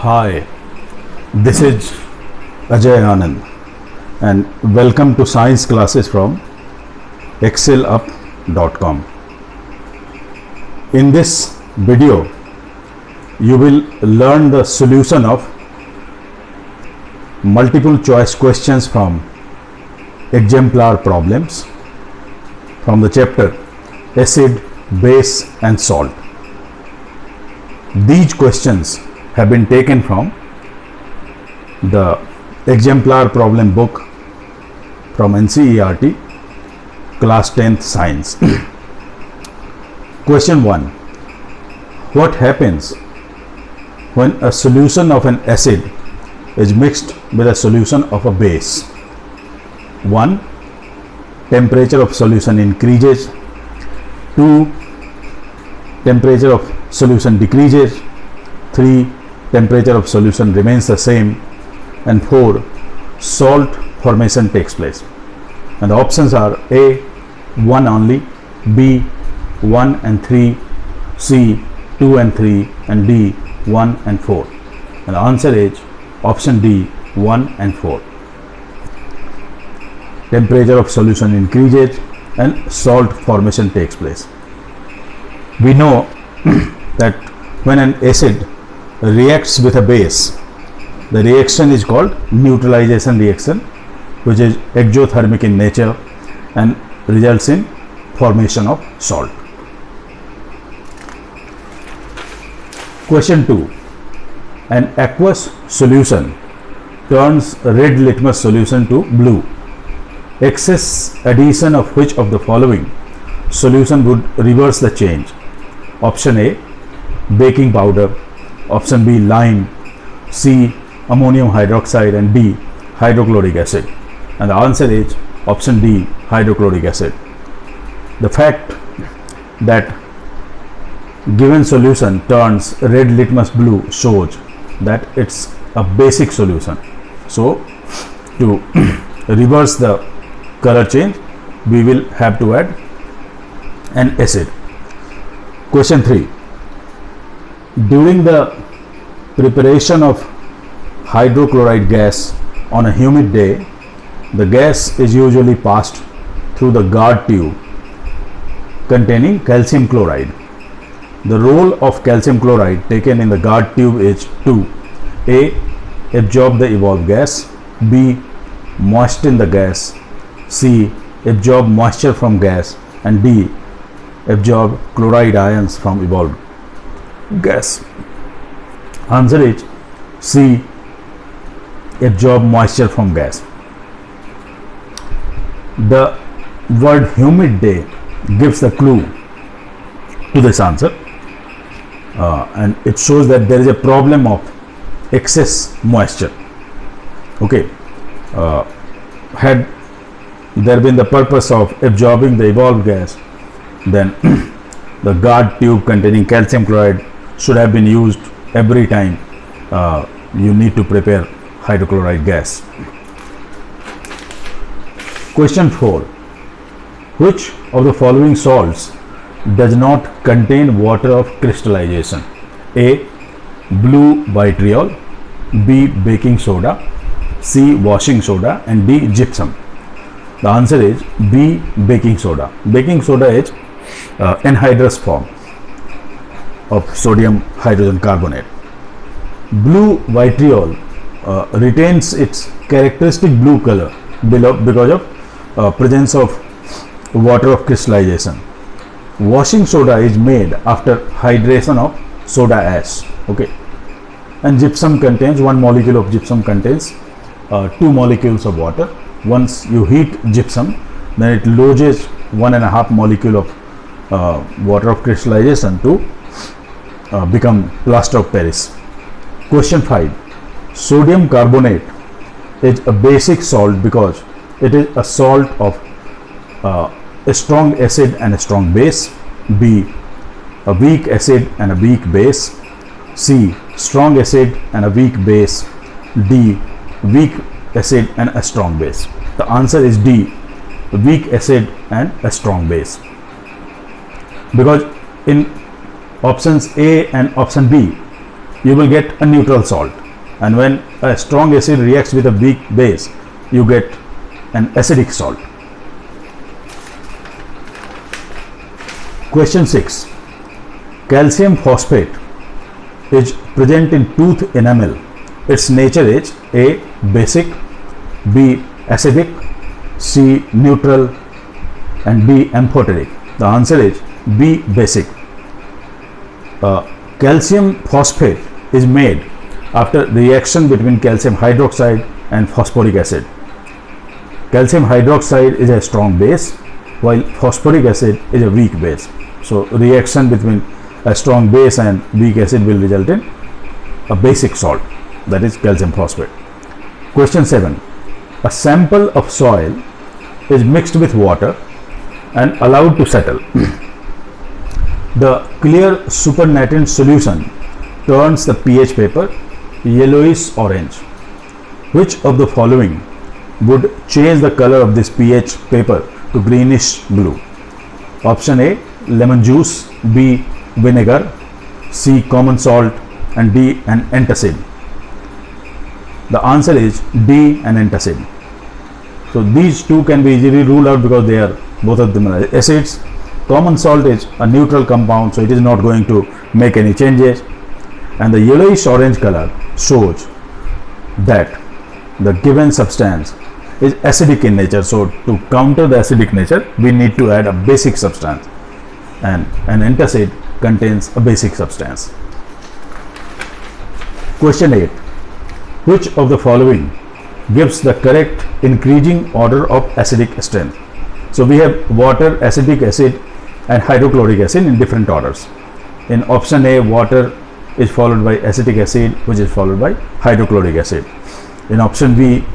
Hi, this is Ajay Anand and welcome to science classes from excelup.com. In this video, you will learn the solution of multiple choice questions from exemplar problems from the chapter Acid, Base and Salt. These questions have been taken from the exemplar problem book from NCERT class 10th science. Question 1. What happens when a solution of an acid is mixed with a solution of a base? 1. Temperature of solution increases. 2. Temperature of solution decreases. 3. Temperature of solution remains the same. And 4. Salt formation takes place. And the options are A. 1 only, B. 1 and 3, C. 2 and 3, and D. 1 and 4. And the answer is option D. 1 and 4. Temperature of solution increases and salt formation takes place. We know that when an acid reacts with a base, the reaction is called neutralization reaction, which is exothermic in nature and results in formation of salt. Question 2. An aqueous solution turns red litmus solution to blue. Excess addition of which of the following solution would reverse the change? Option A, baking powder. Option B, lime. C, ammonium hydroxide, and D, hydrochloric acid. And the answer is option D, hydrochloric acid. The fact that given solution turns red litmus blue shows that it's a basic solution. So to reverse the color change, we will have to add an acid. Question 3. During the preparation of hydrochloride gas on a humid day, the gas is usually passed through the guard tube containing calcium chloride. The role of calcium chloride taken in the guard tube is to A. Absorb the evolved gas, B. Moisten the gas, C. Absorb moisture from gas, and D. Absorb chloride ions from evolved gas. Answer is C. Absorb moisture from gas. The word humid day gives the clue to this answer, and it shows that there is a problem of excess moisture. Okay, had there been the purpose of absorbing the evolved gas, then the guard tube containing calcium chloride should have been used every time you need to prepare hydrochloride gas. Question 4. Which of the following salts does not contain water of crystallization? A. Blue vitriol, B. Baking soda, C. Washing soda, and D. Gypsum. The answer is B. Baking soda. Baking soda is anhydrous form of sodium hydrogen carbonate. Blue vitriol retains its characteristic blue color because of presence of water of crystallization. Washing soda is made after hydration of soda ash. Okay, and gypsum contains, one molecule of gypsum contains 2 molecules of water. Once you heat gypsum, then it loses 1.5 molecule of water of crystallization to become plaster of Paris. Question 5. Sodium carbonate is a basic salt because it is a salt of a strong acid and a strong base. B. A weak acid and a weak base. C. Strong acid and a weak base. D. Weak acid and a strong base. The answer is D. Weak acid and a strong base. Because in options A and option B, you will get a neutral salt, and when a strong acid reacts with a weak base, you get an acidic salt. Question 6. Calcium phosphate is present in tooth enamel. Its nature is A. basic, B. acidic, C. neutral, and D. amphoteric. The answer is B. basic. Calcium phosphate is made after reaction between calcium hydroxide and phosphoric acid. Calcium hydroxide is a strong base, while phosphoric acid is a weak base. So reaction between a strong base and weak acid will result in a basic salt, that is calcium phosphate. Question 7. A sample of soil is mixed with water and allowed to settle. The clear supernatant solution turns the pH paper yellowish orange. Which of the following would change the color of this pH paper to greenish blue? Option A, lemon juice, B, vinegar, C, common salt, and D, an antacid. The answer is D, an antacid. So these two can be easily ruled out because they are both of them are acids. Common salt is a neutral compound, so it is not going to make any changes, and the yellowish orange color shows that the given substance is acidic in nature. So to counter the acidic nature, we need to add a basic substance, and an antacid contains a basic substance. Question 8. Which of the following gives the correct increasing order of acidic strength? So we have water, acetic acid, and hydrochloric acid in different orders. In option A, water is followed by acetic acid, which is followed by hydrochloric acid. In option B,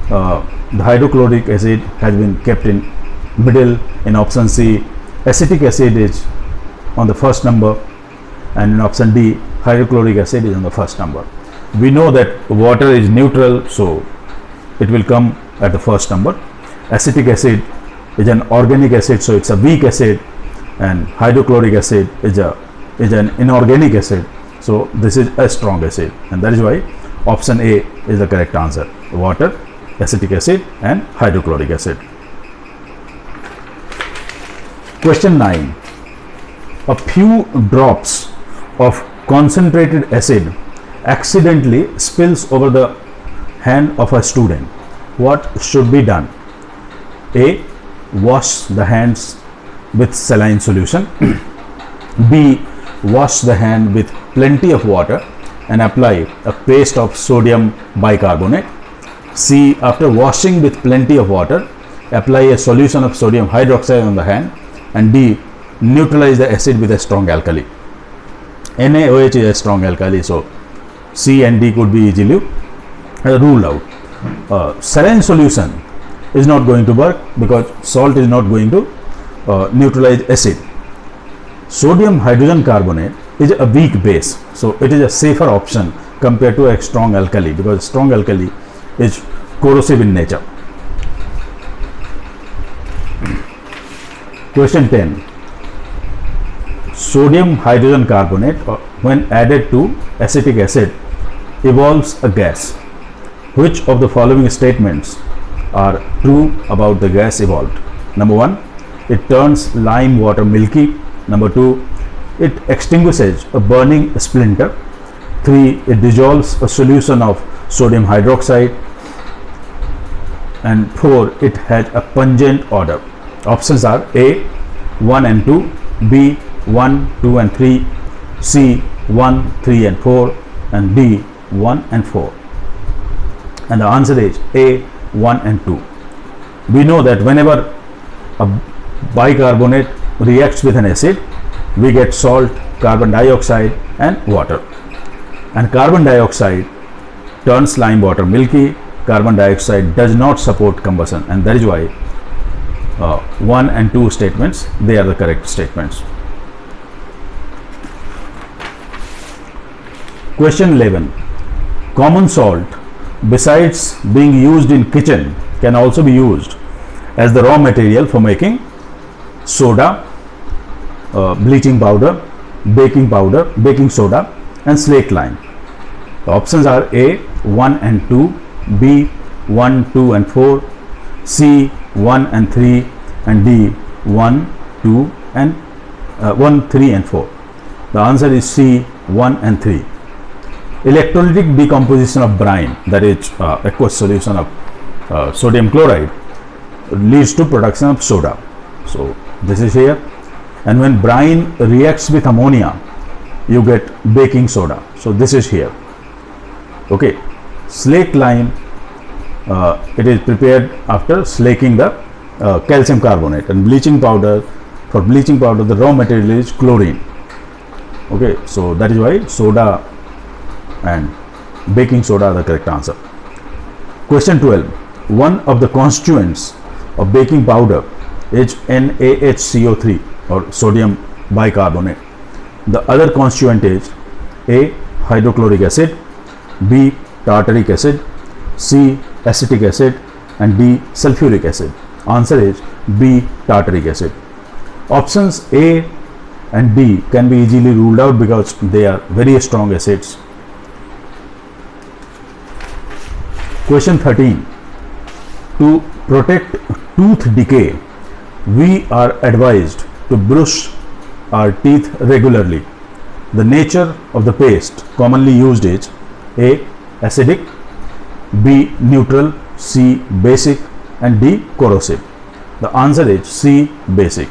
the hydrochloric acid has been kept in middle. In option C, acetic acid is on the first number, and in option D, hydrochloric acid is on the first number. We know that water is neutral, so it will come at the first number. Acetic acid is an organic acid, so it's a weak acid, and hydrochloric acid is an inorganic acid, so this is a strong acid, and that is why option A is the correct answer. Water, acetic acid, and hydrochloric acid. Question 9. A few drops of concentrated acid accidentally spills over the hand of a student. What should be done? A. Wash the hands with saline solution. B. Wash the hand with plenty of water and apply a paste of sodium bicarbonate. C. After washing with plenty of water, apply a solution of sodium hydroxide on the hand. And D. Neutralize the acid with a strong alkali. NaOH is a strong alkali, so C and D could be easily ruled out. Saline solution is not going to work because salt is not going to neutralize acid. Sodium hydrogen carbonate is a weak base, so it is a safer option compared to a strong alkali, because strong alkali is corrosive in nature. Question 10. Sodium hydrogen carbonate, when added to acetic acid, evolves a gas. Which of the following statements are true about the gas evolved? Number 1, it turns lime water milky. Number 2, it extinguishes a burning splinter. 3, it dissolves a solution of sodium hydroxide. And 4, it has a pungent odor. Options are A, 1 and 2, B, 1, 2 and 3, C, 1, 3 and 4, and D, 1 and 4. And the answer is A, 1 and 2. We know that whenever a bicarbonate reacts with an acid, we get salt, carbon dioxide, and water. And carbon dioxide turns lime water milky. Carbon dioxide does not support combustion, and that is why 1 and 2 statements, they are the correct statements. Question 11. Common salt, besides being used in kitchen, can also be used as the raw material for making soda, bleaching powder, baking soda, and slate lime. The options are A 1 and 2, B 1, 2 and 4, C 1 and 3, and D 1, 2 and 1, 3 and 4. The answer is C 1 and 3. Electrolytic decomposition of brine, that is aqueous solution of sodium chloride, leads to production of soda. So this is here, and when brine reacts with ammonia, you get baking soda. So this is here. Okay, slaked lime, it is prepared after slaking the calcium carbonate, and bleaching powder, for bleaching powder the raw material is chlorine. Okay, so that is why soda and baking soda are the correct answer. Question 12. One of the constituents of baking powder is NaHCO3 or sodium bicarbonate. The other constituent is A hydrochloric acid, B tartaric acid, C acetic acid, and D sulfuric acid. Answer is B tartaric acid. Options A and D can be easily ruled out because they are very strong acids. Question 13. To protect tooth decay, we are advised to brush our teeth regularly. The nature of the paste commonly used is A acidic, B neutral, C basic, and D corrosive. The answer is C basic,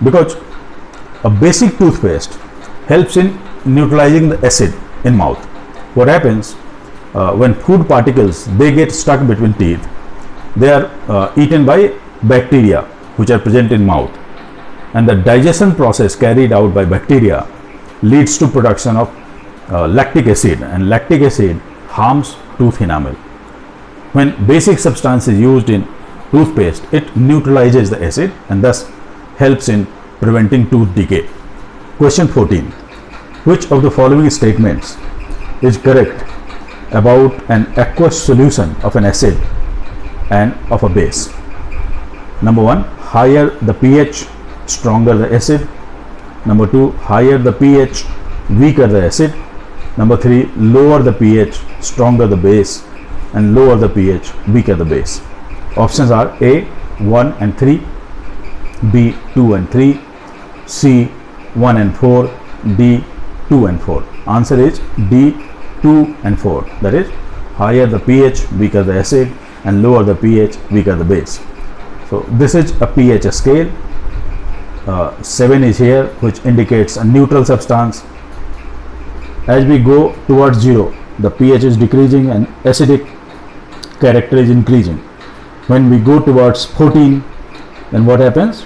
because a basic toothpaste helps in neutralizing the acid in mouth. What happens when food particles they get stuck between teeth, they are eaten by bacteria which are present in mouth, and the digestion process carried out by bacteria leads to production of lactic acid, and lactic acid harms tooth enamel. When basic substance is used in toothpaste, it neutralizes the acid and thus helps in preventing tooth decay. Question 14. Which of the following statements is correct about an aqueous solution of an acid and of a base? Number 1, higher the pH, stronger the acid. Number 2, higher the pH, weaker the acid. Number 3, lower the pH, stronger the base, and lower the pH, weaker the base. Options are A 1 and 3, B 2 and 3, C 1 and 4, D 2 and 4. Answer is D 2 and 4. That is, higher the pH, weaker the acid, and lower the pH, weaker the base. So this is a pH scale. 7 is here, which indicates a neutral substance. As we go towards 0, the pH is decreasing and acidic character is increasing. When we go towards 14, then what happens?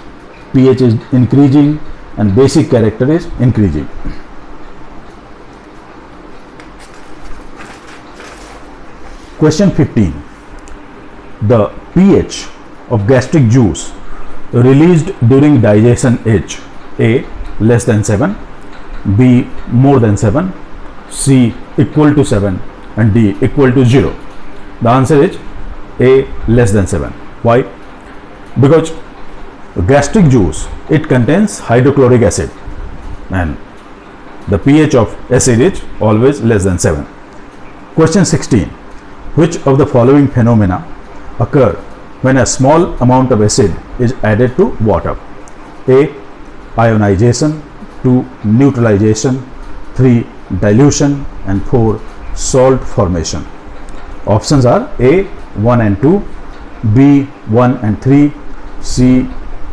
pH is increasing and basic character is increasing. Question 15. The pH of gastric juice released during digestion is A less than 7, B more than 7, C equal to 7, and D equal to 0. The answer is A less than 7. Why? Because gastric juice, it contains hydrochloric acid and the pH of acid is always less than 7. Question 16. Which of the following phenomena occur when a small amount of acid is added to water? A. Ionization, 2. Neutralization, 3. Dilution, and 4. Salt formation. Options are A 1 and 2, B 1 and 3, C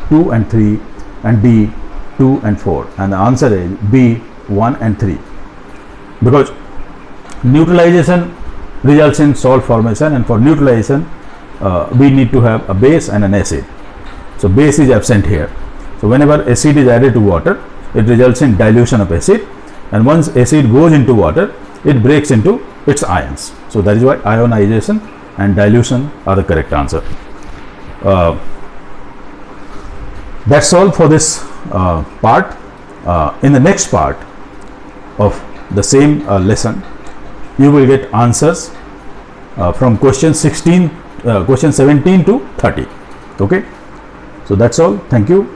2 and 3, and D 2 and 4. And the answer is B 1 and 3, because neutralization results in salt formation, and for neutralization we need to have a base and an acid. So base is absent here. So whenever acid is added to water, it results in dilution of acid, and once acid goes into water, it breaks into its ions. So that is why ionization and dilution are the correct answer. That's all for this part. In the next part of the same lesson, you will get answers from question 17 to 30. Okay, so that's all. Thank you.